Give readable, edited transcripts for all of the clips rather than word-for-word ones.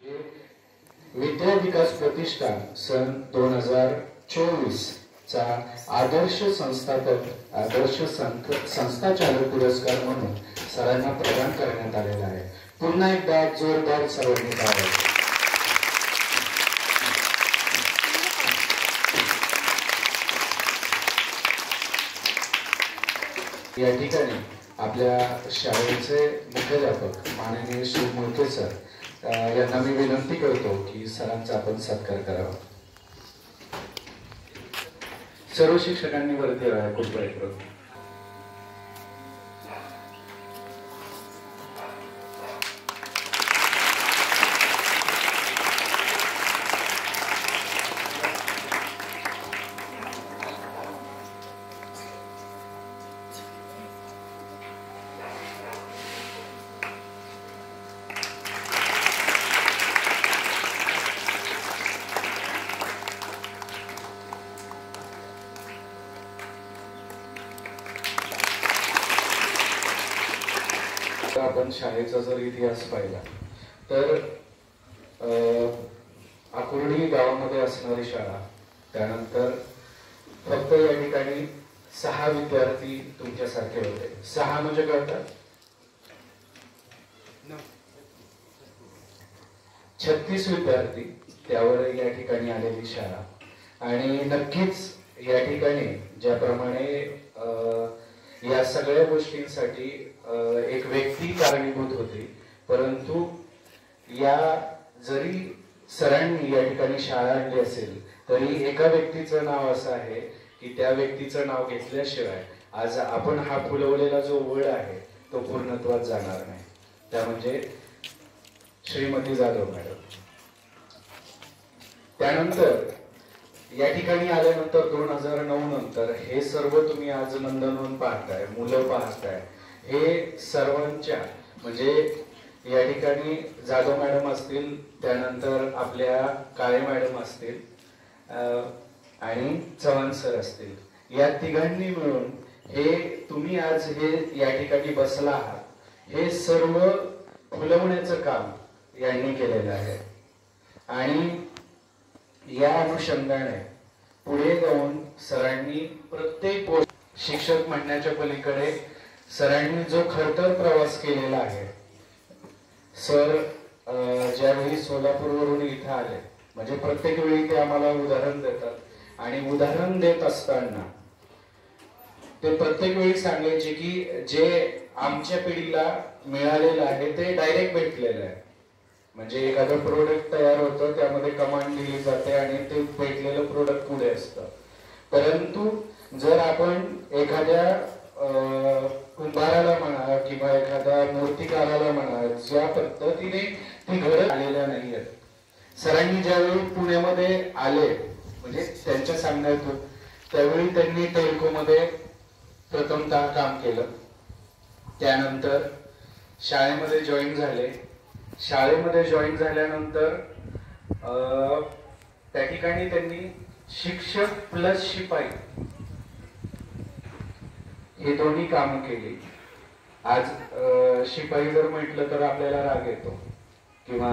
विद्या विकास प्रतिष्ठान सन 2024 चा आदर्श संस्थाचालक पुरस्कार म्हणून सरांना प्रदान करण्यात आलेला आहे। पुन्हा एकदा जोरदार सर्वांनी टाळ्या। या ठिकाणी आपल्या शाळेचे मुख्याध्यापक माननीय श्री मुळके सर यांना मी विनंती करतो की सरांचा आपण सत्कार करावा। सर्व शिक्षकांनी वरती राहा कृपया करून। आपण शाळेचा जर इतिहास पाहिला तर आकुर्डी गावामध्ये असणारी शाळा, त्यानंतर फक्त या ठिकाणी 6 विद्यार्थी तुमच्यासारखे होते। 6 म्हणजे कळतात 36 विद्यार्थी त्यावर या ठिकाणी आलेली शाळा। आणि नक्कीच या ठिकाणी ज्याप्रमाणे या सगळ्या गोष्टींसाठी एक व्यक्ती कारणीभूत होती, परंतु या जरी सरांनी या ठिकाणी शाळा आणली असेल तरी एका व्यक्तीचं नाव असं आहे की त्या व्यक्तीचं नाव घेतल्याशिवाय आज आपण हा फुलवलेला जो वड आहे तो पूर्णत्वात जाणार नाही। त्या म्हणजे श्रीमती जाधव मॅडम। त्यानंतर या ठिकाणी आल्यानंतर 2009 नंतर हे सर्व तुम्ही आज नंदनवन पाहताय, मुलं पाहताय, हे सर्वांच्या म्हणजे या ठिकाणी जाधव मॅडम असतील, त्यानंतर आपल्या काळे मॅडम असतील आणि चव्हाण सर असतील, या तिघांनी मिळून हे तुम्ही आज हे या ठिकाणी बसला आहात हे सर्व फुलवण्याचं काम यांनी केलेलं आहे। आणि या अनुषंगाने पुढे जाऊन सरांनी प्रत्येक गोष्ट शिक्षक म्हणण्याच्या पलीकडे सरांनी जो खडतर प्रवास केलेला आहे। सर ज्यावेळी सोलापूरवरून इथं आले म्हणजे प्रत्येक वेळी ते आम्हाला उदाहरण देतात आणि उदाहरण देत असताना ते प्रत्येक वेळी सांगायचे की जे आमच्या पिढीला मिळालेलं आहे ते डायरेक्ट भेटलेलं आहे। म्हणजे एखादं प्रोडक्ट तयार होतं, त्यामध्ये कमांड दिली जाते आणि ते भेटलेलं प्रोडक्ट पुढे असतं। परंतु जर आपण एखाद्या कुंभाराला म्हणा किंवा एखाद्या मूर्तिकाराला म्हणा, ज्या पद्धतीने ती घडत आलेल्या नाहीयेत। सरांनी ज्यावेळी पुण्यामध्ये आले म्हणजे त्यांच्या सांगण्यातून त्यावेळी त्यांनी टेल्कोमध्ये प्रथमतः काम केलं, त्यानंतर शाळेमध्ये जॉईन झाले। शाळेमध्ये जॉईन झाल्यानंतर त्या ठिकाणी त्यांनी शिक्षक प्लस शिपाई हे दोन्ही काम केली। आज शिपाई जर म्हटलं तर आपल्याला राग येतो किंवा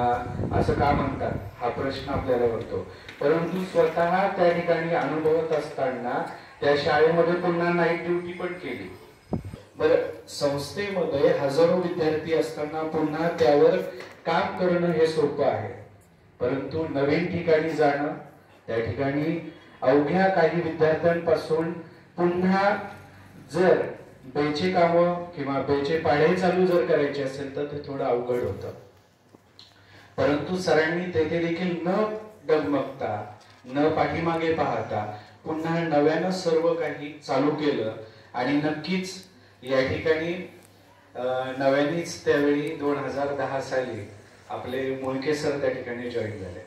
असं का म्हणतात हा प्रश्न आपल्याला पडतो, परंतु स्वतः त्या ठिकाणी अनुभवत असताना त्या शाळेमध्ये पुन्हा नाईट ड्युटी पण केली। बरं, संस्थेमध्ये हजारो विद्यार्थी असताना पुन्हा त्यावर काम करणं हे सोपं आहे, परंतु नवीन ठिकाणी जाणं, त्या ठिकाणी अवघ्या काही विद्यार्थ्यांपासून पुन्हा जर बेचे काम किंवा बेचे पाढे चालू जर करायचे असेल तर ते थोडं अवघड होतं। परंतु सरांनी तेथे देखील न डगमगता न पाठीमागे पाहता पुन्हा नव्यानं सर्व काही चालू केलं। आणि नक्कीच या ठिकाणी नव्यानेच त्यावेळी 2010 साली आपले मुळके सर त्या ठिकाणी जॉईन झाले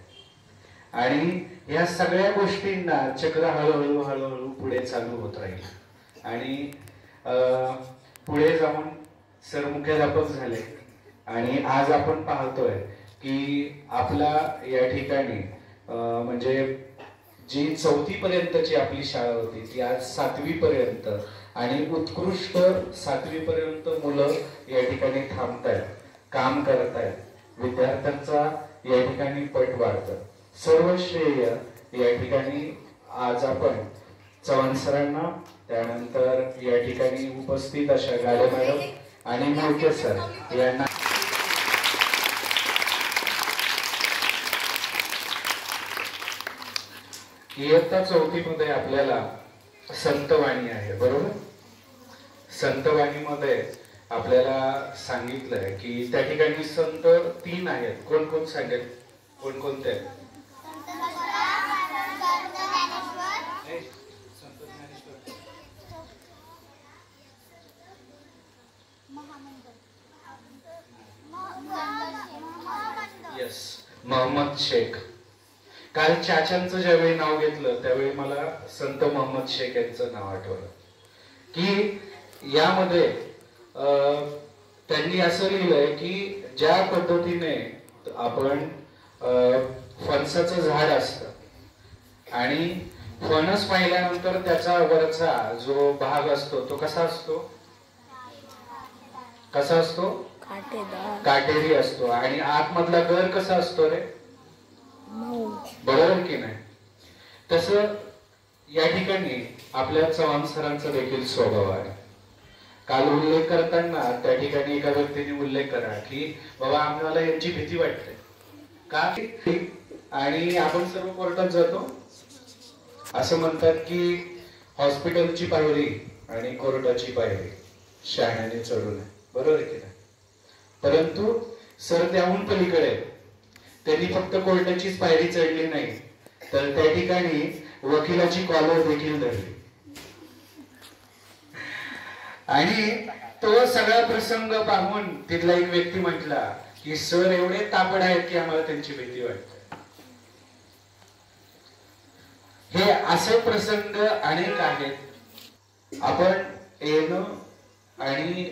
आणि या सगळ्या गोष्टींना चक्र हळूहळू हळूहळू पुढे चालू होत राहील आणि पुढे जाऊन सर मुख्याध्यापक झाले। आणि आज आपण पाहतोय की आपला या ठिकाणी म्हणजे जी 4थी पर्यंतची आपली शाळा होती ती आज 7वी पर्यंत आणि उत्कृष्ट 7वी पर्यंत मुलं या ठिकाणी थांबतायत, काम करतायत। विद्यार्थ्यांचा या ठिकाणी पट वाढतं. सर्व श्रेय या ठिकाणी आज आपण चव्हाण सरांना, त्यानंतर या ठिकाणी उपस्थित अशा गाडे मॅडम आणि मोके सर यांना. इयत्ता 4थी मध्ये आपल्याला संतवाणी आहे, बरोबर. संतवाणीमध्ये आपल्याला सांगितलंय की त्या ठिकाणी संत 3 आहेत. कोण कोण सांगेल, कोण कोणते? येस, मोहम्मद शेख. काल चाचांचं ज्यावेळी नाव घेतलं त्यावेळी मला संत मोहम्मद शेख यांचं नाव आठवलं की यामध्ये त्यांनी असं लिहिलंय की ज्या पद्धतीने आपण फणसाचं झाड असतं आणि फणस पाहिल्यानंतर त्याचा वरचा जो भाग असतो तो कसा असतो, कसा असतो, काटेरी असतो, आणि आतमधला गर कसा असतो रे, बरोबर की नाही. तसं या ठिकाणी आपल्या चव्हाण सरांचा देखील स्वभाव आहे. काल उल्लेख करताना त्या ठिकाणी एका व्यक्तीने उल्लेख करा की बाबा आम्हाला यांची भीती वाटते का, आणि आपण सर्व कोर्टात जातो. असं म्हणतात की हॉस्पिटलची पायरी आणि कोर्टाची पायरी शहाण्याने चढू नये, बरोबर की नाही. परंतु सर त्याहून पलीकडे, त्यांनी फक्त कोर्टाचीच पायरी चढली नाही तर त्या ठिकाणी वकिलाची कॉलर देखील धरली. आणि तो सगळा प्रसंग पाहून तिथला एक व्यक्ती म्हटला की सर एवढे तापड आहेत की आम्हाला त्यांची भीती वाटते. हे असे प्रसंग अनेक आहेत. आपण येणं आणि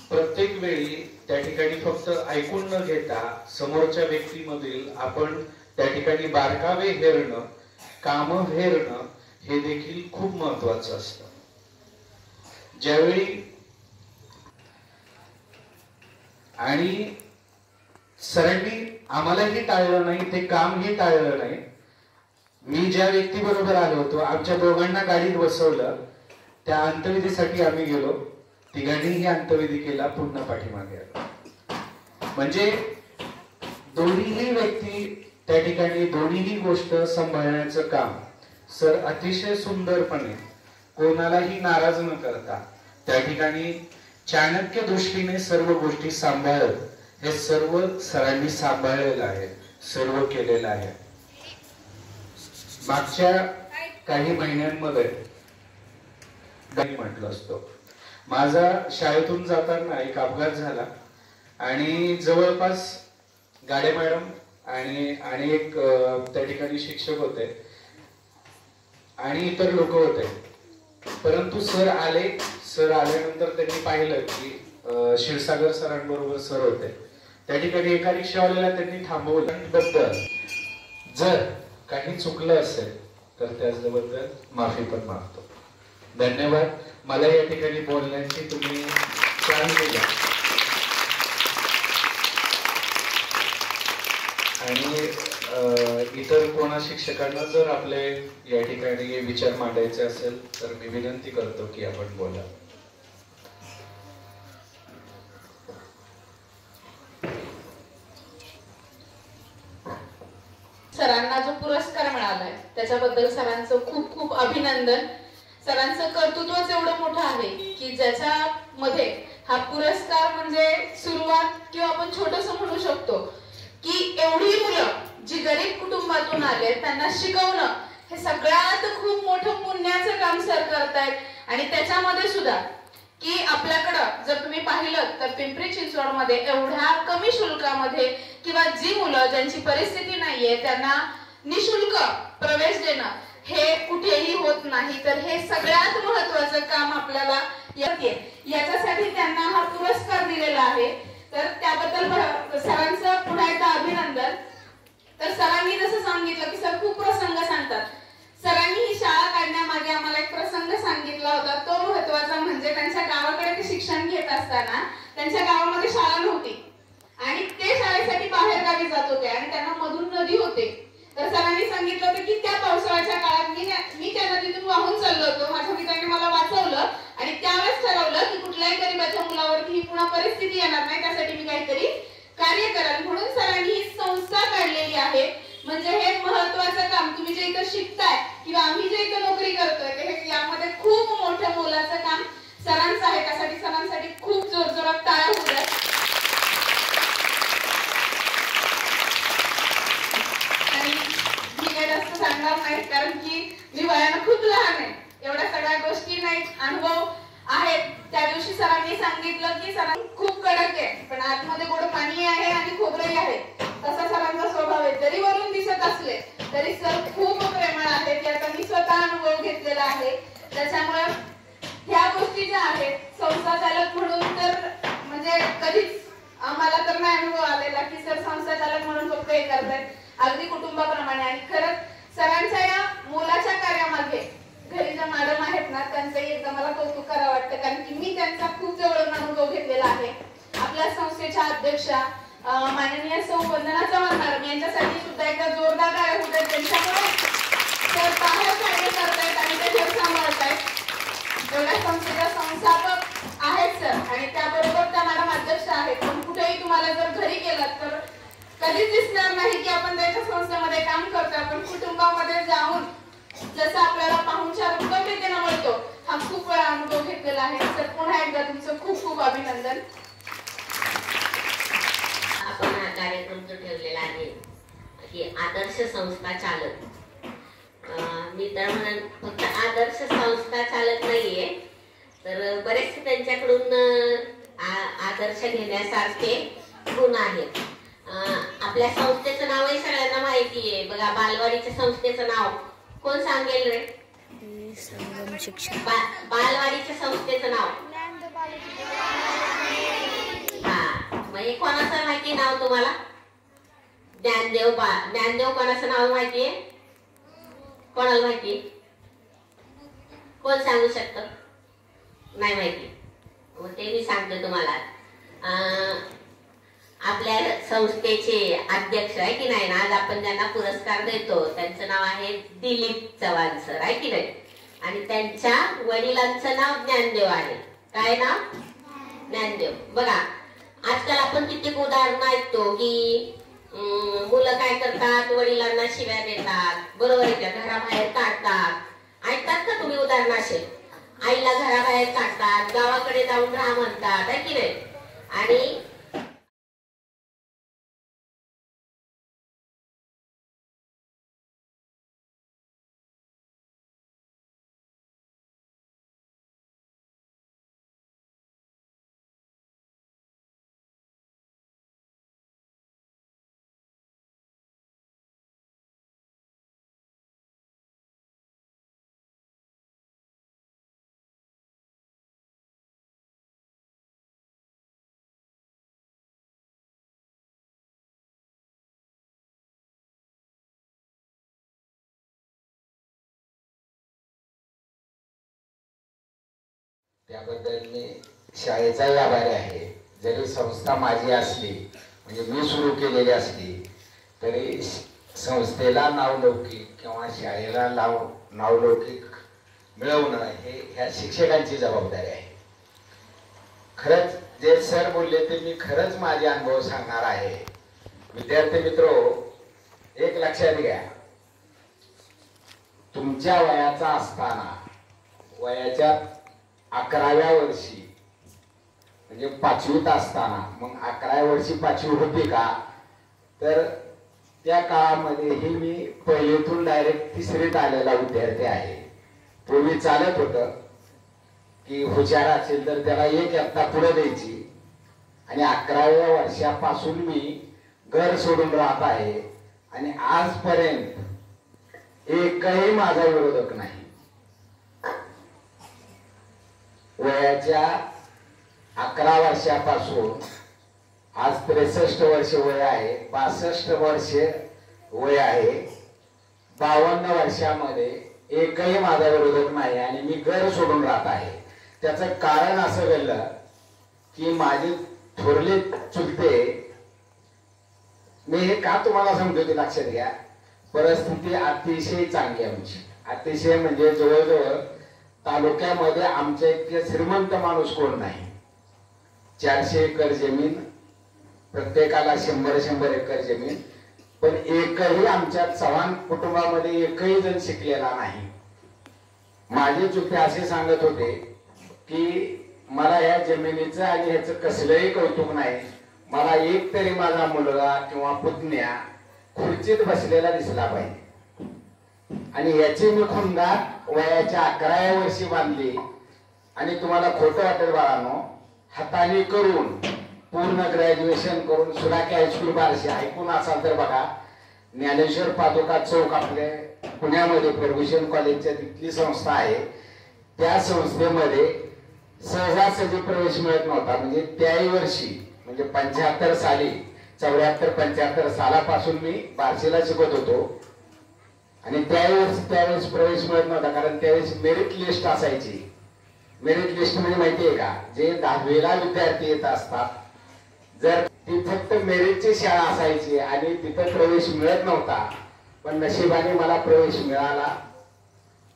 प्रत्येक वेळी त्या ठिकाणी फक्त ऐकून न घेता समोरच्या व्यक्तीमधील आपण त्या ठिकाणी बारकावे हेरणं, काम हेरणं हे देखील खूप महत्वाचं असतं. ज्यावेळी आणि सरांनी आम्हालाही टाळलं नाही, ते कामही टाळलं नाही. मी ज्या व्यक्ती बरोबर आलो होतो, आमच्या दोघांना गाडीत बसवलं, त्या अंत्यविधीसाठी आम्ही गेलो. तिघांनीही अंत्यविधी केला, पुन्हा पाठीमागे आलो. म्हणजे दोन्हीही व्यक्ती त्या ठिकाणी दोन्हीही गोष्ट सांभाळण्याचं काम सर अतिशय सुंदरपणे, कोणालाही नाराज न करता त्या ठिकाणी चाणक्य दृष्टीने सर्व गोष्टी सांभाळत, हे सर्व सरांनी सांभाळलेलं आहे, सर्व केलेलं आहे. मागच्या काही महिन्यांमध्ये म्हटलं असतो, माझा शाळेतून जाताना एक अपघात झाला आणि जवळपास गाडे मॅडम आणि एक त्या ठिकाणी शिक्षक होते आणि इतर लोक होते. परंतु सर आले. सर आल्यानंतर त्यांनी पाहिलं की क्षीरसागर सरांबरोबर सर होते. त्या ठिकाणी एका रिक्षावाल्याला त्यांनी थांबवलं. बद्दल जर काही चुकलं असेल तर त्याबद्दल माफी पण मागतो. धन्यवाद. मला या ठिकाणी बोलण्याची तुम्ही चान्स दिला आणि इतर कोणा शिक्षकांना जर आपले या ठिकाणी विचार मांडायचे असेल तर मी विनंती करतो की आपण बोला. सरांना जो पुरस्कार मिळालाय त्याच्याबद्दल सरांचं खूप खूप अभिनंदन. सरांचं कर्तृत्वच एवढं मोठं आहे की ज्याच्यामध्ये हा पुरस्कार म्हणजे सुरुवात किंवा आपण छोटस म्हणू शकतो की एवढी मुलं जी गरीब कुटुंबातून आले त्यांना शिकवणं हे सगळ्यात खूप मोठं पुण्याचं काम सर करतायत. आणि त्याच्यामध्ये सुद्धा की आपल्याकडं जर तुम्ही पाहिलं तर पिंपरी चिंचवडमध्ये एवढ्या कमी शुल्कामध्ये किंवा जी मुलं ज्यांची परिस्थिती नाहीये त्यांना निशुल्क प्रवेश देणं हे कुठेही होत नाही. तर हे सगळ्यात महत्वाचं काम आपल्याला याच्यासाठी त्यांना हा पुरस्कार दिलेला आहे. तर त्याबद्दल सरांचं पुन्हा एकदा अभिनंदन. तर सरांनी जसं सांगितलं की सर खूप प्रसंग सांगतात. सरांनी ही शाळा काढण्यामागे आम्हाला एक प्रसंग सांगितला होता. तो महत्वाचा म्हणजे त्यांच्या गावाकडे ते शिक्षण घेत असताना त्यांच्या गावामध्ये शाळा नव्हती आणि ते मुले शाळेसाठी बाहेर गावी जात होते आणि त्यांना मधून नदी होते. तर सरांनी सांगितलं होतं की त्या पावसाळ्याच्या काळात मी त्या नदीतून वाहून चाललो होतो. माझ्या मित्राने मला वाचवलं आणि त्यावेळेस ठरवलं की कुठल्याही गरीबाच्या मुलावरती ही पुन्हा परिस्थिती येणार नाही, त्यासाठी मी काहीतरी कार्य कराल. म्हणून सरांनी ही संस्था काढलेली आहे. म्हणजे हे महत्वाचं काम तुम्ही जे इथं शिकताय किंवा आम्ही जे इथं नोकरी करतोय ते यामध्ये खूप मोठं मोलाचं काम सरांचं आहे. त्यासाठी सरांसाठी खूप जोरजोरात टाळ्या होऊ द्या. आणि मी काही जास्त सांगणार नाही कारण की मी वयानं खूप लहान आहे. एवढ्या सगळ्या गोष्टी नाहीत, अनुभव आहेत. त्या दिवशी सरांनी सांगितलं की सरांनी खूप कडक आहे पण आतमध्ये गोड पाणी आहे आणि खोबरंही आहे. तसा सरांचा स्वभाव आहे. जरी वरून दिसत असले तरी सर खूप प्रेमळ आहेत. याचा मी स्वतः अनुभव घेतलेला आहे. त्याच्यामुळे ह्या गोष्टी ज्या आहेत संस्था चालक म्हणून तर म्हणजे कधीच आम्हाला तर नाही अनुभव आलेला की सर संस्था चालक म्हणून फक्त हे करतायत. अगदी कुटुंबाप्रमाणे. आणि खरंच सरांच्या या मोलाच्या कार्यामागे घरी ज्या मॅडम आहेत ना त्यांचंही एकदा मला कौतुक करावं वाटतं कारण की मी त्यांचा खूप जवळून अनुभव घेतलेला आहे. आपल्या संस्थेच्या अध्यक्षा माननीय सौ वंदना चव्हाण मॅडम यांच्यासाठी सुद्धा एकदा जोरदार टाळ्या होत आहेत. त्यांच्यामुळे तर बाहेर कार्य करतायत आणि ते घर सांभाळतायत. एवढ्या संस्थेच्या संस्थापक आहेत सर आणि त्याबरोबर त्या मॅडम अध्यक्ष आहेत. पण कुठेही तुम्हाला जर घरी गेलात तर कधीच दिसणार नाही की आपण त्याच्या संस्थेमध्ये काम करतो. आपण कुटुंबामध्ये जाऊन जसं आपल्याला पाहुणचार उत्तम रीतीने मिळतो हा खूप वेळा अनुभव घेतलेला आहे. तर पुन्हा एकदा तुमचं खूप खूप अभिनंदन. आपण हा कार्यक्रम जो ठेवलेला आहे की आदर्श संस्था चालक. मी तर म्हणेन फक्त आदर्श संस्था चालक नाहीये तर बरेचसे त्यांच्याकडून आदर्श घेण्यासारखे गुण आहेत. आपल्या संस्थेचं नावही सगळ्यांना माहिती आहे बघा. बालवाडीच्या संस्थेचं नाव कोण सांगेल रे? संगम शिक्षण. बालवाडीच्या संस्थेचं नाव मग हे कोणाचं माहिती नाव तुम्हाला? ज्ञानदेव. ज्ञानदेव कोणाचं नाव माहितीये? कोणाला माहिती? कोण सांगू शकत? नाही माहिती. मग ते मी सांगते तुम्हाला. आपल्या संस्थेचे अध्यक्ष आहे की नाही, आज आपण ज्यांना पुरस्कार देतो त्यांचं नाव आहे दिलीप चव्हाण सर, आहे की नाही. आणि त्यांच्या वडिलांचं नाव ज्ञानदेव आहे. काय नाव? ज्ञानदेव. बघा आजकाल आपण कित्येक उदाहरणं ऐकतो की मुलं काय करतात, वडिलांना शिव्या देतात, बरोबर आहे का, घराबाहेर काढतात. ऐकतात का तुम्ही उदाहरण असे? आईला घराबाहेर काढतात, गावाकडे जाऊन राहा म्हणतात, आहे की नाही. आणि त्याबद्दल मी शाळेचाही आभारी आहे. जरी संस्था माझी असली म्हणजे मी सुरू केलेली असली तरी संस्थेला नावलौकिक किंवा शाळेला नावलौकिक मिळवणं हे ह्या शिक्षकांची जबाबदारी आहे. खरंच जे सर बोलले ते मी खरंच माझे अनुभव सांगणार आहे. विद्यार्थी मित्रो, एक लक्षात घ्या, तुमच्या वयाचा असताना वयाच्या 11व्या वर्षी म्हणजे 5वीत असताना, मग 11व्या वर्षी 5वी होती का, तर त्या काळामध्येही मी पहिलीतून डायरेक्ट 3रीत आलेला विद्यार्थी आहे. पूर्वी चालत होतं की हुशार असेल तर त्याला एक इयत्ता पुढे द्यायची. आणि 11व्या वर्षापासून मी घर सोडून राहत आहे आणि आजपर्यंत एकही माझा विरोधक नाही. वयाच्या 11 वर्षापासून आज 63 वर्ष वय आहे, 62 वर्ष वय आहे. 52 वर्षामध्ये एकही माझा विरोधक नाही आणि मी घर सोडून राहत आहे. त्याचं कारण असं घडलं की माझे थोरले चुलते मी हे का तुम्हाला सांगतो ते लक्षात घ्या. परिस्थिती अतिशय चांगली आमची, अतिशय म्हणजे जवळजवळ तालुक्यामध्ये आमच्या इतके श्रीमंत माणूस कोण नाही. 400 एकर जमीन, प्रत्येकाला 100 एकर जमीन, पण एकही आमच्या चव्हाण कुटुंबामध्ये एकही जण शिकलेला नाही. माझे चुके असे सांगत होते की मला या जमिनीचं आणि ह्याचं कसलंही कौतुक नाही, मला एक तरी माझा मुलगा किंवा पुतण्या खुर्चीत बसलेला दिसला पाहिजे. आणि याची मी खुणगात वयाच्या 11व्या वर्षी बांधली. आणि तुम्हाला खोटं वाटेल बाळांनो, हाताने करून पूर्ण ग्रॅज्युएशन करून सुलाके हायस्कूल बार्शी ऐकून असाल तर बघा, ज्ञानेश्वर पादुका चौक आपले पुण्यामध्ये फर्ग्युसन कॉलेजच्या तिथली संस्था आहे. त्या संस्थेमध्ये सहजासहजी प्रवेश मिळत नव्हता. म्हणजे त्याही वर्षी म्हणजे 75 साली 74-75 सालापासून मी बार्शीला शिकत होतो. आणि त्यावेळेस प्रवेश मिळत नव्हता, कारण त्यावेळेस मेरिट लिस्ट असायची. मेरिट लिस्ट म्हणजे माहितीये का, जे 10वीला विद्यार्थी येत असतात, जर ती फक्त मेरिटची शाळा असायची आणि तिथं प्रवेश मिळत नव्हता. पण नशिबाने मला प्रवेश मिळाला.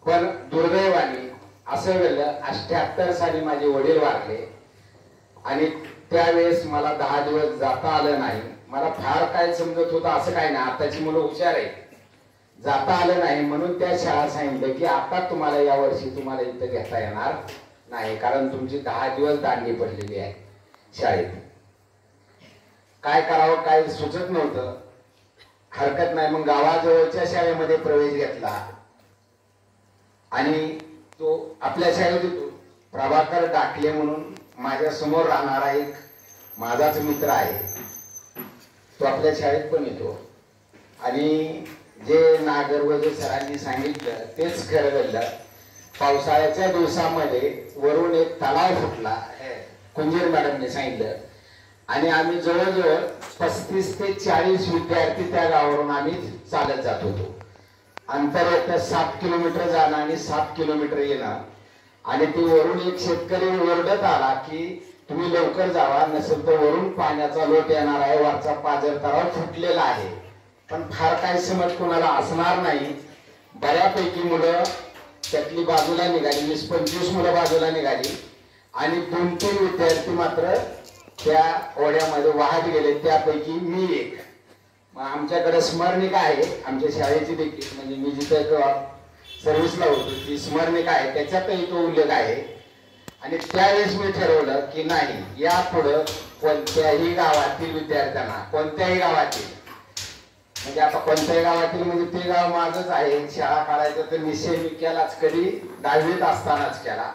पण दुर्दैवाने असं झालं, 78 साली माझे वडील वारले आणि त्यावेळेस मला 10 दिवस जाता आलं नाही. मला फार काय समजत होतं असं काय नाही, आताची मुलं हुशार आहे, जाता आलं नाही. म्हणून त्या शाळा सांगितलं की आता तुम्हाला या वर्षी तुम्हाला इथं घेता येणार नाही, कारण तुमची 10 दिवस दांडी पडलेली आहे शाळेत. काय करावं काय सुचत नव्हतं. हरकत नाही, मग गावाजवळच्या शाळेमध्ये प्रवेश घेतला. आणि तो आपल्या शाळेत येतो, प्रभाकर डाकले म्हणून माझ्या समोर राहणारा एक माझाच मित्र आहे, तो आपल्या शाळेत पण येतो. आणि जे नागरवजे सरांनी सांगितलं तेच खरं घडलं. पावसाळ्याच्या दिवसामध्ये वरून एक तलाव फुटला, कुंजीर मॅडमने सांगितलं. आणि आम्ही जवळजवळ 35 ते 40 विद्यार्थी त्या गावावरून आम्ही चालत जात होतो. अंतर होतं 7 किलोमीटर जाणं आणि 7 किलोमीटर येणं. आणि ती वरून एक शेतकरी ओरडत आला की तुम्ही लवकर जावा, नसेल तर वरून पाण्याचा लोट येणार आहे, वरचा पाझर तलाव फुटलेला आहे. पण फार काय समज कोणाला असणार नाही. बऱ्यापैकी मुलं त्यातली बाजूला निघाली, 20-25 मुलं बाजूला निघाली आणि 2-3 विद्यार्थी मात्र त्या ओढ्यामध्ये वाहत गेले, त्यापैकी मी एक. आमच्याकडे स्मरणिका आहे आमच्या शाळेची देखील, म्हणजे मी जिथे सर्व्हिसला होतो ती स्मरणिका आहे, त्याच्यातही तो उल्लेख आहे. आणि त्यावेळेस मी ठरवलं की नाही, यापुढं कोणत्याही गावातील विद्यार्थ्यांना, कोणत्याही गावातील, म्हणजे आता कोणत्याही गावातील म्हणजे ते गाव माझंच आहे, शाळा काढायचं तर निश्चय मी केलाच, कधी 10वीत असतानाच केला.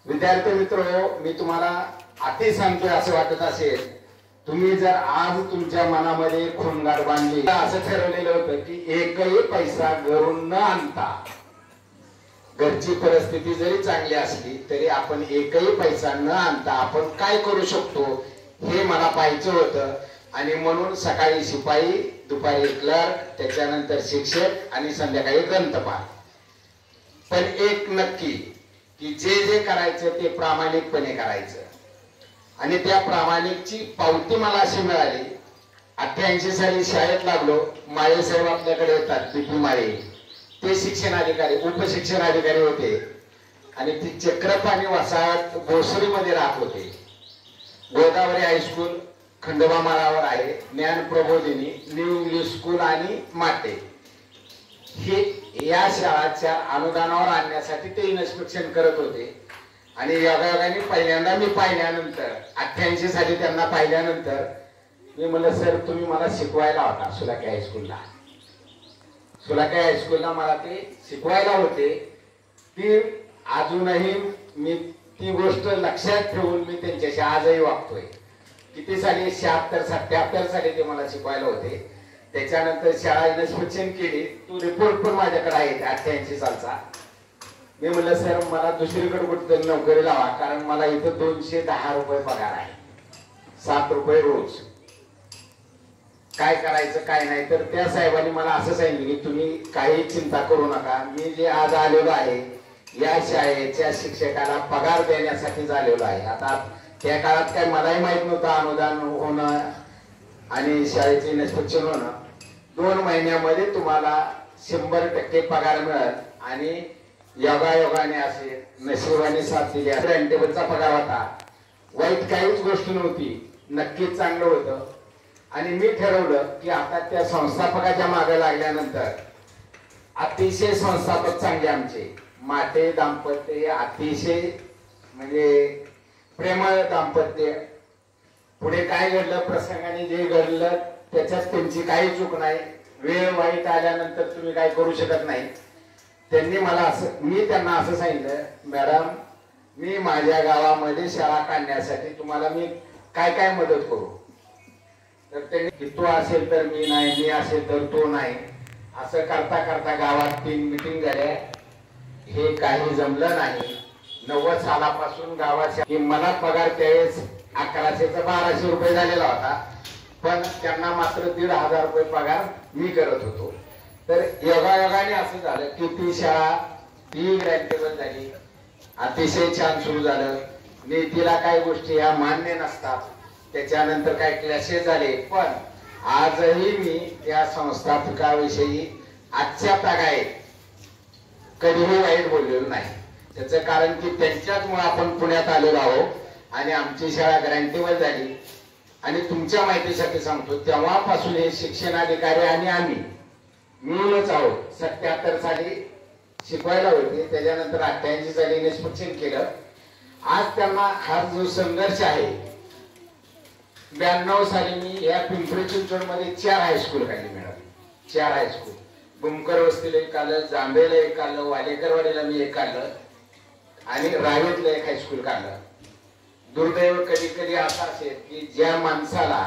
विद्यार्थी मित्र, मी तुम्हाला अति सांगतोय असं वाटत असेल, तुम्ही जर आज तुमच्या मनामध्ये खुणगाड बांधली, असं ठरवलेलं होतं की एकही पैसा घरून न आणता, घरची परिस्थिती जरी चांगली असली तरी आपण एकही पैसा न आणता आपण काय करू शकतो हे मला पाहायचं होतं. आणि म्हणून सकाळी शिपाई, दुपारी क्लर्क, त्याच्यानंतर शिक्षक आणि संध्याकाळी ग्रंथपाल. पण एक नक्की की जे जे करायचं ते प्रामाणिकपणे करायचं. आणि त्या प्रामाणिकची पावती मला अशी मिळाली. 88 साली शाळेत लागलो, माळे साहेब आपल्याकडे येतात, पीपी माळे, ते शिक्षणाधिकारी, उपशिक्षणाधिकारी होते. आणि ती चक्रपाणी वसाहत भोसरीमध्ये राहत होते. गोदावरी हायस्कूल खंडोबा माळावर आहे, ज्ञान प्रबोधिनी, न्यू इंग्लिश स्कूल आणि माटे, हे या शाळाच्या अनुदानावर आणण्यासाठी ते इन्स्पेक्शन करत होते. आणि योगायोगाने पहिल्यांदा मी पाहिल्यानंतर 88 साली त्यांना पाहिल्यानंतर मी म्हणलं, सर तुम्ही मला शिकवायला होता सुलाके हायस्कूलला, सुलाके हायस्कूलला मला ते शिकवायला होते. ती अजूनही मी ती गोष्ट लक्षात ठेवून मी त्यांच्याशी आजही वागतोय. किती साली 76-77 साली ते मला शिकवायला होते. त्याच्यानंतर शाळा इन्स्पेक्शन केली, तो रिपोर्ट पण माझ्याकडे आहे 88 सालचा. मी म्हणलं, सर मला दुसरीकडे कुठेतरी नोकरी लावा, कारण मला इथं 210 रुपये पगार आहे, 7 रुपये रोज, काय करायचं काय नाही. तर त्या साहेबांनी मला असं सांगितलं की तुम्ही काही चिंता करू नका, मी जे आज आलेलो आहे या शाळेच्या शिक्षकाला पगार देण्यासाठीच आलेलो आहे. आता त्या काळात काय मलाही माहित नव्हतं अनुदान होणं आणि शाळेचे इन्स्पेक्शन होणं 2 महिन्यामध्ये तुम्हाला 100% पगार मिळत आणि योगायोगाने असे नशिबाने साथ दिली. टाइम टेबलचा पगार होता, वाईट काहीच गोष्ट नव्हती, नक्कीच चांगलं होतं. आणि मी ठरवलं की आता त्या संस्थापकाच्या मागे लागल्यानंतर अतिशय संस्थापक चांगले आमचे माटे दाम्पत्य अतिशय म्हणजे प्रेमळ दाम्पत्य. पुढे काय घडलं प्रसंगाने जे घडलं त्याच्यात त्यांची काही चूक नाही. वेळ वाईट आल्यानंतर तुम्ही काय करू शकत नाही. त्यांनी मला असं मी त्यांना असं सांगितलं, मॅडम मी माझ्या गावामध्ये शाळा काढण्यासाठी तुम्हाला मी काय काय मदत करू. तर त्यांनी की तू असेल तर मी नाही, मी असेल तर तो नाही, असं करता करता गावात 3 मीटिंग झाल्या. हे काही जमलं नाही. 90 सालापासून गावाच्या की मला पगार त्यावेळेस 1100चा 1200 रुपये झालेला होता, पण त्यांना मात्र 1500 रुपये पगार मी करत होतो. तर योगायोगाने असं झालं की ती शाळा ती ग्रँटेबल झाली, अतिशय छान सुरू झालं. नीतीला काही गोष्टी या मान्य नसतात, त्याच्यानंतर काही क्लॅशेस झाले, पण आजही मी त्या संस्थापकाविषयी आजच्या तागायत कधीही वाईट बोललेलो नाही. त्याचं कारण की त्यांच्याचमुळे आपण पुण्यात आलेलो आहोत आणि आमची शाळा ग्रँटेबल झाली. आणि तुमच्या माहितीसाठी सांगतो, तेव्हापासून हे शिक्षणाधिकारी आणि आम्ही मिळूनच आहोत. 77 साली शिकवायला होते, त्याच्यानंतर 88 साली इन्स्पेक्शन केलं. आज त्यांना हा जो संघर्ष आहे, 92 साली मी या पिंपरी चिंचवड मध्ये 4 हायस्कूल काढली मॅडम. 4 हायस्कूल, बुमकर वस्तीला एक काढलं, जांभेला एक काढलं, वालेकरवाडीला मी एक काढलं आणि रावेतला एक हायस्कूल काढलं. दुर्दैव कधी कधी असं असेल की ज्या माणसाला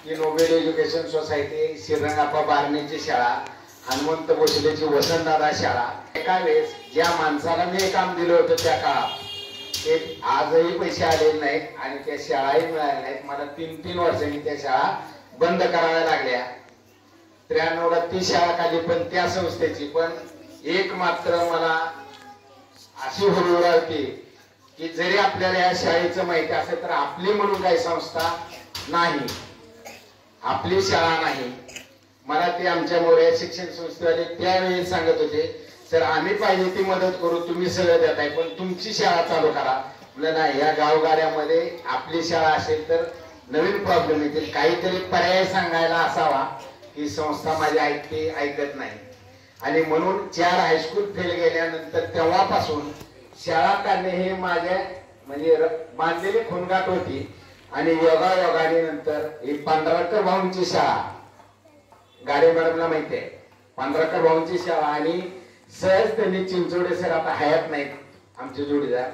की नोबेल एज्युकेशन सोसायटी, श्रीरंगाप्पा बारणेची शाळा, हनुमंत भोसलेची वसंतदादा शाळा, एका वेळेस ज्या माणसाला मी काम दिलं होतं त्या काळात ते आजही पैसे आलेले नाहीत आणि त्या शाळाही मिळाल्या नाहीत. मला 3-3 वर्षांनी त्या शाळा बंद कराव्या लागल्या. 93ला ती शाळा काढली, पण त्या संस्थेची. पण एक मात्र मला अशी हुरहुर होती की जरी आपल्याला या शाळेचं माहिती असेल तर आपली म्हणून काही संस्था नाही, आपली शाळा नाही. मला ते आमच्या मोर्या शिक्षण संस्थेवाले त्यावेळी सांगत होते, सर आम्ही पाहिजे ती मदत करू, तुम्ही सगळं देताय, पण तुमची शाळा चालू करा. म्हणलं नाही, या गावगाड्यामध्ये आपली शाळा असेल तर नवीन प्रॉब्लेम येतील. काहीतरी पर्याय सांगायला असावा. ही संस्था माझी ऐकते, ऐकत नाही. आणि म्हणून 4 हायस्कूल फेल गेल्यानंतर तेव्हापासून शाळा काढणे हे माझ्या म्हणजे बांधलेली खुणगाठ होती. आणि योगायोगाने नंतर ही पांढरकर भाऊंची शाळा, गाडे मॅडमला माहिती आहे, पांढरकर भाऊंची शाळा. आणि सहज त्यांनी चिंचोडे सर आता हयात नाहीत आमचे जोडीदार,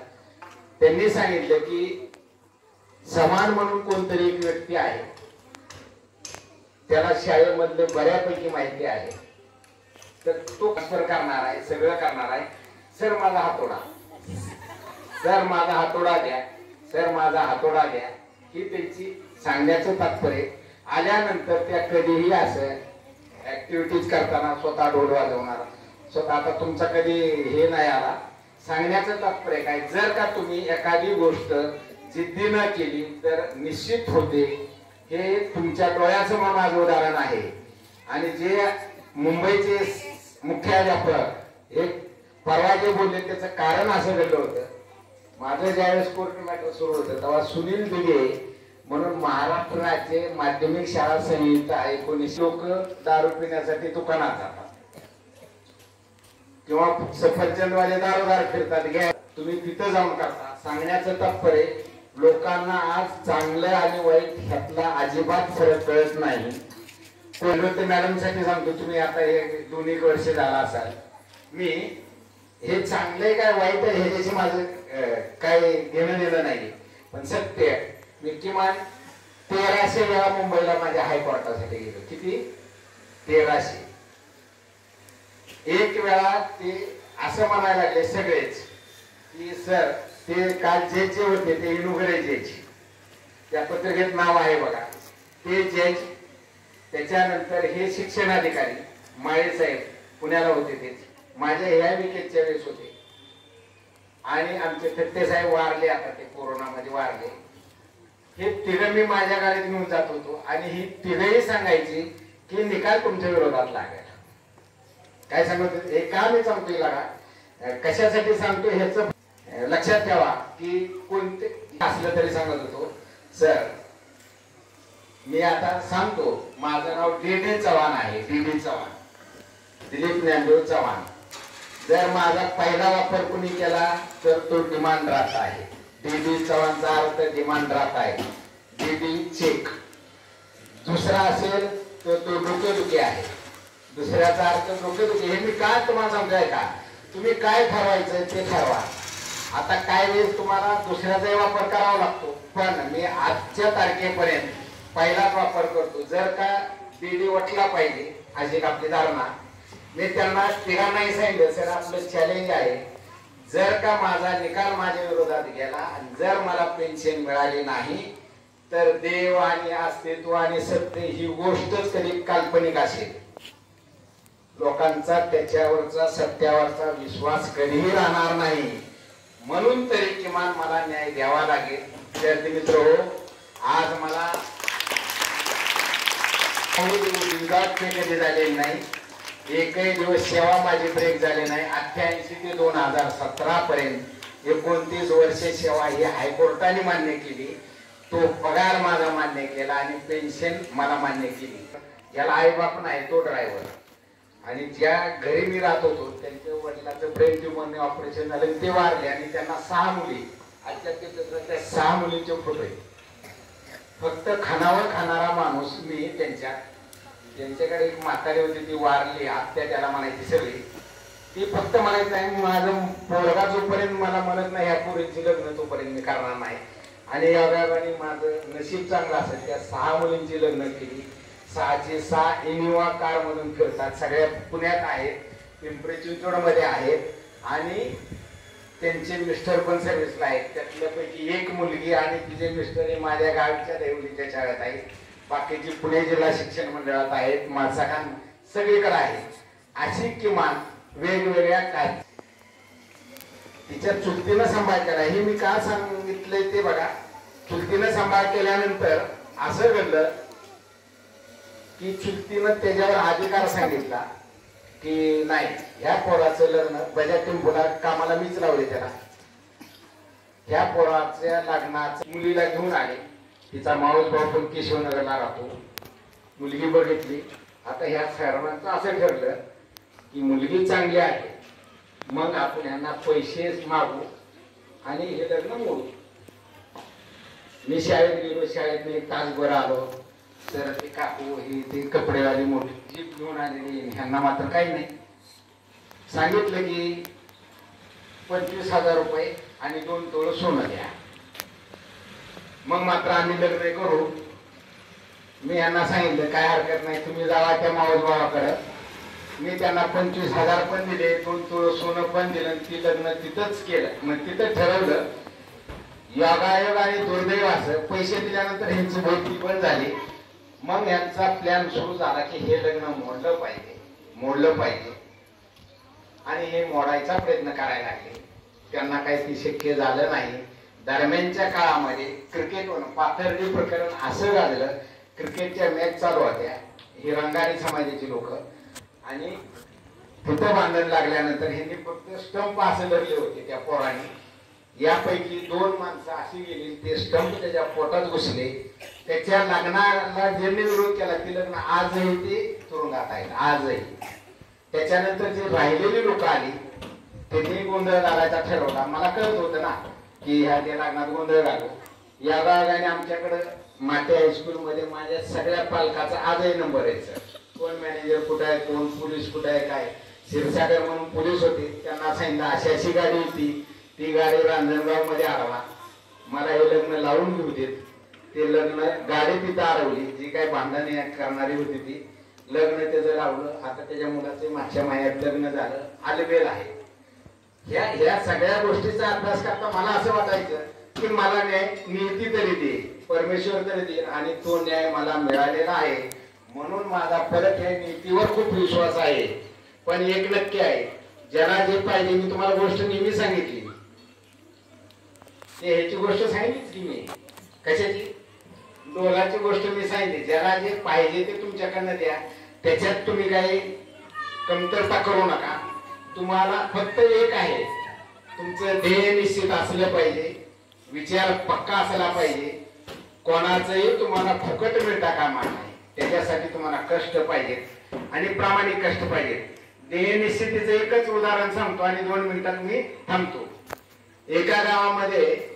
त्यांनी सांगितलं की समान म्हणून कोणतरी एक व्यक्ती आहे, त्याला शाळेमधले बऱ्यापैकी माहिती आहे, तर तो ट्रान्सफर करणार आहे, सगळं करणार आहे. सर माझा हातोडा, सर माझा हातोडा द्या, सर माझा हातोडा द्या, ही त्यांची सांगण्याचं तात्पर्य. आल्यानंतर त्या कधीही असं ऍक्टिव्हिटीज करताना स्वतः ढोल वाजवणार, स्वतः आता तुमचा कधी हे नाही आला. सांगण्याचं तात्पर्य काय, जर का तुम्ही एखादी गोष्ट जिद्दी न केली तर निश्चित होते. हे तुमच्या डोळ्यासमोर माझं उदाहरण आहे. आणि जे मुंबईचे मुख्याध्यापक हे परवा जे बोलले त्याचं कारण असं घडलं होतं. माझं ज्यावेळेस कोर्ट मॅटर सुरू होतं तेव्हा सुनील दिघे म्हणून महाराष्ट्र राज्य माध्यमिक शाळा संहिता 19 लोक दारू पिण्यासाठी दुकानात जातात किंवा सफरचंदवाले दारोदार फिरतात, घ्या तुम्ही तिथं जाऊन करता. सांगण्याचं तात्पर्य लोकांना आज चांगलं आणि वाईट ह्यातला अजिबात फरक कळत नाही. कोल्हते मॅडम साठी सांगतो, तुम्ही आता हे 2-1 वर्ष झाला असाल, मी हे चांगले काय वाईट आहे ह्याच्याशी माझं काय घेणं देणं नाही. पण सत्य मी किमान 1300 वेळा मुंबईला माझ्या हायकोर्टासाठी गेलो. किती? 1300. एक वेळा ते असं म्हणायला लागले सगळेच की सर ते काल जज जे होते ते इनुगरे जज, त्या पत्रिकेत नाव आहे बघा, ते जज, त्याच्यानंतर हे शिक्षणाधिकारी माळे साहेब पुण्याला होते, ते माझ्या ह्या विकेटच्या वेळेस होते. आणि आमचे थट्टे साहेब वारले, आता ते कोरोनामध्ये वारले. हे तिघं मी माझ्या गाडीत घेऊन जात होतो आणि ही तिघही सांगायची की निकाल तुमच्या विरोधात लागेल. काय सांगत होते? हे का मी सांगतोय लागा, कशासाठी सांगतो ह्याच लक्षात ठेवा की कोणते असलं तरी सांगत होतो सर मी आता सांगतो माझं नाव डी चव्हाण आहे, डी चव्हाण, दिलीप ज्ञानदेव चव्हाण. जर माझा पहिला वापर कुणी केला तर तो डिमांड राहत आहे. डी चव्हाणचा अर्थ डिमांड राहत आहे, डी चेक. दुसरा असेल तर तो डोकेदुखी आहे, दुसऱ्याचा अर्थ डोकेदुखी. हे मी काय तुम्हाला समजाय का, तुम्ही काय ठरवायचं ते ठरवा. आता काय वेळेस तुम्हाला दुसऱ्याचाही वापर करावा लागतो, पण मी आजच्या तारखेपर्यंत पहिलाच वापर करतो. जर का डी वटला पाहिजे अशी आपली धारणा, मी त्यांना तिघांनाही सांगितलं सर आपलं चॅलेंज आहे, जर का माझा निकाल माझ्या विरोधात गेला आणि जर मला पेन्शन मिळाली नाही तर देव आणि अस्तित्व आणि सत्य ही गोष्टच कधी काल्पनिक असेल. लोकांचा त्याच्यावरचा सत्यावरचा विश्वास कधीही राहणार नाही. म्हणून तरी किमान मला न्याय द्यावा लागेल. विद्यार्थी मित्र हो, आज मला कधी झालेली नाही, एकही दिवस सेवा माझी ब्रेक झाली नाही. 88 ते 2017 पर्यंत 29 वर्षे सेवा ही हायकोर्टाने मान्य केली, तो पगार माझा मान्य केला आणि पेन्शन मला मान्य केली. ज्याला आई बाप नाही तो ड्रायव्हर, आणि ज्या घरी मी राहत होतो त्यांच्या वडिलांचं ब्रेन ट्यूमरने ऑपरेशन झालं, ते वारले आणि त्यांना 6 मुली. आजच्या त्या 6 मुलींचे फोटो आहेत. फक्त खानावर खाणारा माणूस मी. त्यांच्याकडे एक म्हातारी होती, ती वारली, आत्या त्याला म्हणायची सगळी. ती फक्त म्हणायचं नाही माझं पोरगा जोपर्यंत मला म्हणत नाही ह्या पोरींची लग्न तोपर्यंत मी करणार नाही. आणि या व्यापारी माझं नशीब चांगलं असेल, त्या 6 मुलींची लग्न केली. 6चे 6 इनिवा कार मधून फिरतात, सगळ्या पुण्यात आहेत, पिंपरी चिंचवडमध्ये आहेत आणि त्यांचे मिस्टर पण सर्व्हिसला आहेत. त्यातल्यापैकी एक मुलगी आणि तिचे मिस्टर हे माझ्या गावच्या देवलीच्या शाळेत आहेत, बाकीची पुणे जिल्हा शिक्षण मंडळात आहेत, माणसाखान सगळीकडे आहे. अशी किमान वेगवेगळ्या काय तिच्या चुलतीनं सांभाळ केला. हे मी का सांगितलंय ते बघा. चुलतीनं सांभाळ केल्यानंतर असं घडलं की चुलतीनं त्याच्यावर अधिकार सांगितला की नाही ह्या पोराचं लग्न बजाज टेम्पोला कामाला मीच लावले त्याला. ह्या पोराच्या लग्नाचं मुलीला घेऊन आले. तिचा मावस भाऊ पण केशवनगरला राहतो. मुलगी बघितली. आता ह्या सर्वांचं असं ठरलं की मुलगी चांगली आहे, मग आपण यांना पैसे मागू आणि हे लग्न मोडू. मी शाळेत गेलो, शाळेत एक तासभर आलो तर ते काकू ही ते कपडेवाली मोठी जीप घेऊन आलेली, ह्यांना मात्र काही नाही. सांगितलं की 25,000 रुपये आणि 2 तोळ सोनं द्या, मग मात्र आम्ही लग्न करू. मी यांना सांगितलं काय हरकत नाही, तुम्ही जावा त्या मावस भावाकडे. मी त्यांना 25,000 पण दिले, 2 तोळ सोनं पण दिलं, ती लग्न तिथंच केलं. मग तिथं ठरवलं. योगायोग आणि दुर्दैव असं पैसे दिल्यानंतर ह्यांची भरती पण झाली. मग यांचा प्लॅन सुरू झाला की हे लग्न मोडलं पाहिजे आणि हे मोडायचा प्रयत्न करायला लागले. त्यांना काही ते शक्य झालं नाही. दरम्यानच्या काळामध्ये क्रिकेटवर पाथर्डी प्रकरण असं झालं, क्रिकेटच्या मॅच चालू होत्या, ही रंगारी समाजाची लोक, आणि तिथं भांडण लागल्यानंतर ह्यांनी फक्त स्टंप असं धरले होते त्या पोरांनी. यापैकी 2 माणसं अशी गेली, ते स्टंप त्याच्या पोटात घुसले. त्याच्या लग्नाला ज्यांनी विरोध केला ते लग्न आजही ते तुरुंगात आहेत, आजही. त्याच्यानंतर जे राहिलेली लोक आली त्यांनी गोंधळ घालायचा ठरवला. मला कळत होतं ना की ह्या त्या लग्नात गोंधळ घालू. या भागाने आमच्याकडं माटे हायस्कूल मध्ये माझ्या सगळ्या पालकाचा आजही नंबर आहे सर. कोण मॅनेजर कुठे आहे, कोण पोलीस कुठे आहे, काय. क्षीरसागर म्हणून पोलीस होते, त्यांना सांगितलं अशी अशी गाडी होती, ती गाडी रांजणगाव मध्ये आडवा, मला हे लग्न लावून घेऊ देत. ते लग्न गाडी तिथं अडवली, जी काही भांडण करणारी होती ती. लग्न त्याचं लावलं. आता त्याच्या मुलाचे मागच्या महिन्यात लग्न झालं, आलबेल आहे. ह्या सगळ्या गोष्टीचा अभ्यास करता मला असं वाटायचं की मला न्याय नीती तरी दे, परमेश्वर तरी दे, आणि तो न्याय मला मिळालेला आहे. म्हणून माझा परत या नीतीवर खूप विश्वास आहे. पण एक नक्की आहे, ज्याला जे पाहिजे, मी तुम्हाला गोष्ट नेहमी सांगितली, ह्याची गोष्ट सांगितलीच की मी. कशाची? डोलाची गोष्ट मी सांगितली, ज्याला जे पाहिजे ते तुमच्याकडनं द्या, त्याच्यात तुम्ही काही कमतरता करू नका. तुम्हाला फक्त एक आहे, तुमचं ध्येय निश्चित असलं पाहिजे, विचार पक्का असला पाहिजे. कोणाचंही तुम्हाला फुकट मिळता कामा नये, त्याच्यासाठी तुम्हाला कष्ट पाहिजेत आणि प्रामाणिक कष्ट पाहिजेत. ध्येय निश्चितीचं एकच उदाहरण सांगतो आणि 2 मिनिटात मी थांबतो. एका गावामध्ये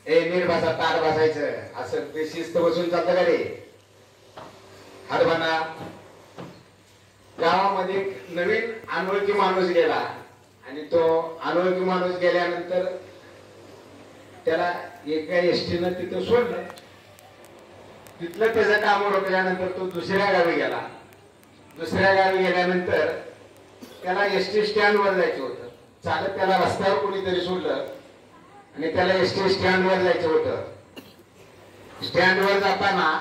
निर्भाषा तार बसायचं असं ते शिस्त बसून चालतं का रे हरभना. गावामध्ये नवीन अनोळखी माणूस गेला आणि तो अनोळखी माणूस गेल्यानंतर त्याला एका एसटीनं तिथं सोडलं. तिथलं त्याचं काम ओळखल्यानंतर तो दुसऱ्या गावी गेला. दुसऱ्या गावी गेल्यानंतर त्याला एसटी स्टँडवर जायचं होतं. चालत त्याला रस्त्यावर कोणीतरी सोडलं आणि त्याला एसटी स्टँडवर जायचं होतं. स्टँडवर जाताना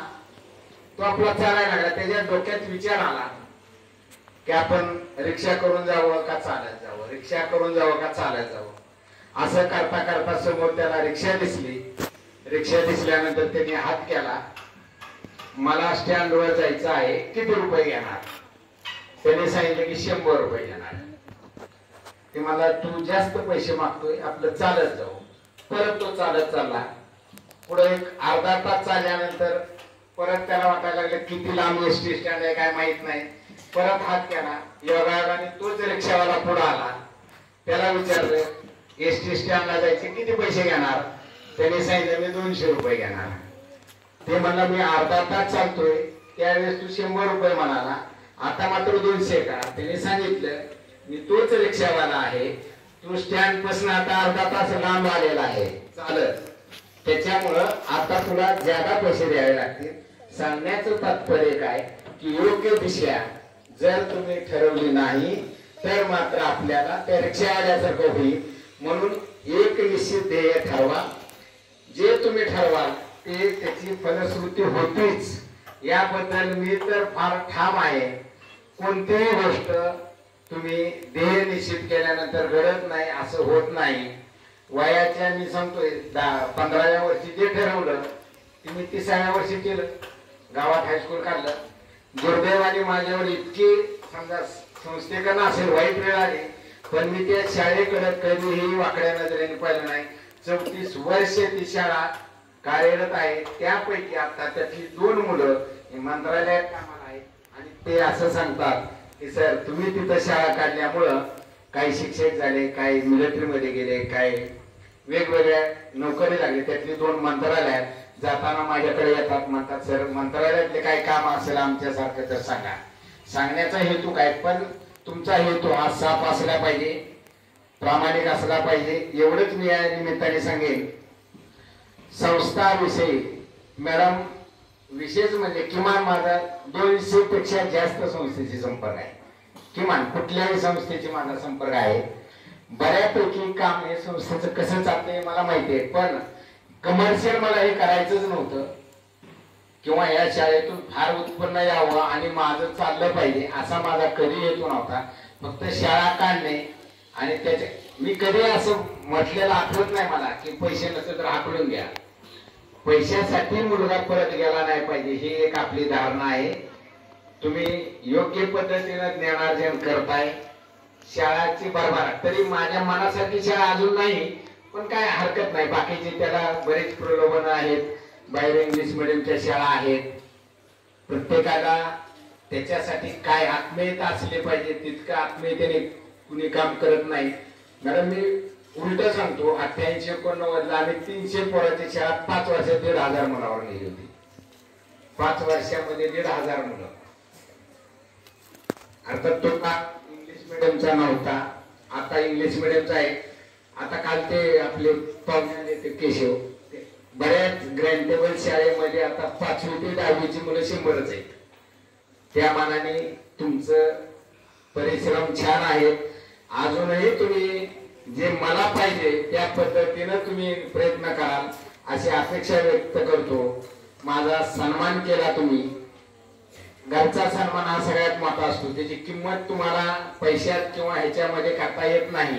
तो आपला चालायला लागला. त्याच्या डोक्यात विचार आला की आपण रिक्षा करून जावं का चालत जावं, रिक्षा करून जावं का चालत जावं. असं करता करता समोर त्याला रिक्षा दिसली. रिक्षा दिसल्यानंतर त्याने हात केला, मला स्टँडवर जायचं आहे, किती रुपये घेणार. त्याने सांगितलं की 100 रुपये घेणार. ते मला तू जास्त पैसे मागतोय, आपलं चालत जाऊ. परत तो चालत चालला. पुढे एक अर्धा तास चालल्यानंतर परत त्याला वाटायला लागलं किती लांब एसटी स्टँड आहे काय माहित नाही. परत हात केला. योगायोगाने तोच रिक्षावाला पुढे आला. त्याला विचारलं एसटी स्टँडला जायचे किती पैसे घेणार. त्याने सांगितलं मी 200 रुपये घेणार. ते म्हणला मी अर्धा तास चालतोय, त्यावेळेस तू 100 रुपये म्हणाला, आता मात्र 200 का. त्याने सांगितलं मी तोच रिक्षावाला आहे, तू स्टँड पासून आता अर्धा तास लांब आलेला आहे चालत, त्याच्यामुळं आता तुला ज्यादा पैसे द्यावे लागतील. सांगण्याचं तात्पर्य काय की योग्य दिशा जर तुम्ही ठरवली नाही तर मात्र आपल्याला त्या रिक्षावाल्यासारखं होईल. म्हणून एक निश्चित ध्येय ठरवा. जे तुम्ही ठरवाल ते त्याची फलश्रुती होतीच, याबद्दल मी तर फार ठाम आहे. कोणतीही गोष्ट तुम्ही ध्येय निश्चित केल्यानंतर घडत नाही असं होत नाही. वयाच्या मी सांगतोय 15व्या वर्षी जे ठरवलं ते मी 30व्या वर्षी केलं. गावात हायस्कूल काढलं. दुर्दैवाने माझ्यावर इतकी समजा संस्थेकडनं असेल वाईट वेळ आली, पण मी त्या शाळेकडे कधीही वाकड्या नजरेने पाहिलं नाही. 34 वर्ष ती शाळा कार्यरत आहे. त्यापैकी आता त्यातली 2 मुलं मंत्रालयात कामाला आहेत आणि ते असं सांगतात की सर तुम्ही तिथं शाळा काढल्यामुळं काही शिक्षक झाले, काही मिलिटरीमध्ये गेले, काही वेगवेगळ्या नोकरी लागली. त्यातली 2 मंत्रालयात जाताना माझ्याकडे येतात, म्हणतात सर मंत्रालयातले काही काम असेल आमच्यासारखं तर सांगा. सांगण्याचा हेतू काय, पण तुमचा हेतू हा साफ असला पाहिजे, प्रामाणिक असला पाहिजे. एवढंच मी या निमित्ताने सांगेन. संस्थाविषयी मॅडम विशेष म्हणजे किमान माझा 200 पेक्षा जास्त संस्थेशी संपर्क आहे. किमान कुठल्याही संस्थेची माझा संपर्क आहे. बऱ्यापैकी काम हे संस्थेचं कसं चालतंय मला माहिती आहे, पण कमर्शियल मला हे करायचंच नव्हतं किंवा या शाळेतून फार उत्पन्न यावं आणि माझं चाललं पाहिजे असा माझा कधी हेतू नव्हता. फक्त शाळा काढणे आणि त्याचे मी कधी असं म्हटलेलं आठवत नाही मला की पैसे नसेल तर हाकलून घ्या. पैशासाठी मुलगा परत गेला नाही पाहिजे ही एक आपली धारणा आहे. तुम्ही योग्य पद्धतीनं ज्ञानार्जन करताय. शाळाची बरोबर तरी माझ्या मनासारखी शाळा अजून नाही, पण काय हरकत नाही. बाकीची त्याला बरेच प्रलोभन आहेत. बाहेर इंग्लिश मिडियमच्या शाळा आहेत. प्रत्येकाला त्याच्यासाठी काय आत्मीयता असले पाहिजे तितकं आत्मीयतेने कुणी काम करत नाही. मॅडम मी उलट सांगतो, 88-89 ला आम्ही 300 पोराची शाळा 5 वर्षात 1,500 मुलावर नेली होती. 5 वर्षामध्ये 1,500 मुलं. अर्थात तो का इंग्लिश मिडियमचा नव्हता, आता इंग्लिश मिडियमचा आहे. आता काल ते आपले पाहुणे ते केशव बऱ्याच ग्रँटेबल शाळेमध्ये आता 5वी ते 10वीची मुलं 100च आहेत. त्या मानाने तुमचं परिश्रम छान आहे. अजूनही तुम्ही जे मला पाहिजे त्या पद्धतीनं तुम्ही प्रयत्न कराल अशी अपेक्षा व्यक्त करतो. माझा सन्मान केला तुम्ही. घरचा सन्मान हा सगळ्यात मोठा असतो. त्याची किंमत तुम्हाला पैशात किंवा ह्याच्यामध्ये करता येत नाही.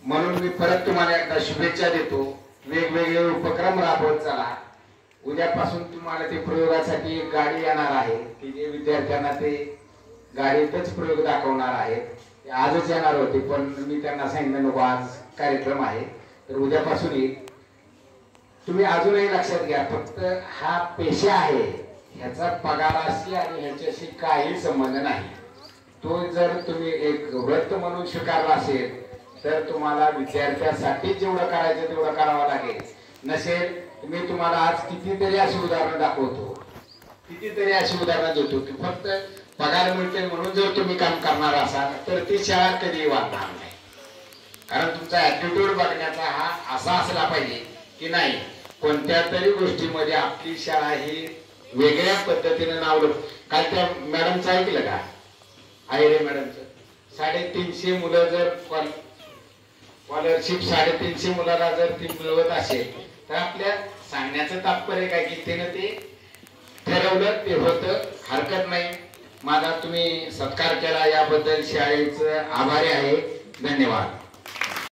म्हणून मी परत तुम्हाला एकदा शुभेच्छा देतो. वेगवेगळे उपक्रम राबवत चला. उद्यापासून तुम्हाला ते प्रयोगासाठी एक गाडी येणार आहे की जे विद्यार्थ्यांना ते गाडीतच प्रयोग दाखवणार आहेत. ते आजच येणार होते पण मी त्यांना सांगितलं नको, आज कार्यक्रम आहे तर उद्यापासून येईल. तुम्ही अजूनही लक्षात घ्या, फक्त हा पेशा आहे, ह्याचा पगाराशी आणि ह्याच्याशी काही संबंध नाही. तो जर तुम्ही एक व्रत म्हणून स्वीकारला असेल तर तुम्हाला विद्यार्थ्यासाठी जेवढं करायचं तेवढं करावं लागेल. नसेल मी तुम्हाला आज कितीतरी अशी उदाहरणं दाखवतो, कितीतरी अशी उदाहरणं देतो की फक्त पगार मिळते म्हणून जर तुम्ही काम करणार असाल तर ती शाळा कधीही वाढणार नाही. कारण तुमचा ऍटिट्यूड बघण्याचा हा असा असला पाहिजे की नाही, कोणत्या तरी गोष्टीमध्ये आपली शाळा ही वेगळ्या पद्धतीने नाव. काल त्या मॅडमचं ऐकलं का, आयरे मॅडमचं 350 मुलं जर स्कॉलरशिप 350 मुलाला जर ती मिळवत असेल तर आपल्या सांगण्याचं तात्पर्य काय की त्यानं ते ठरवलं, ते होतं, हरकत नाही. माझा तुम्ही सत्कार केला याबद्दल शाळेचं आभारी आहे. धन्यवाद.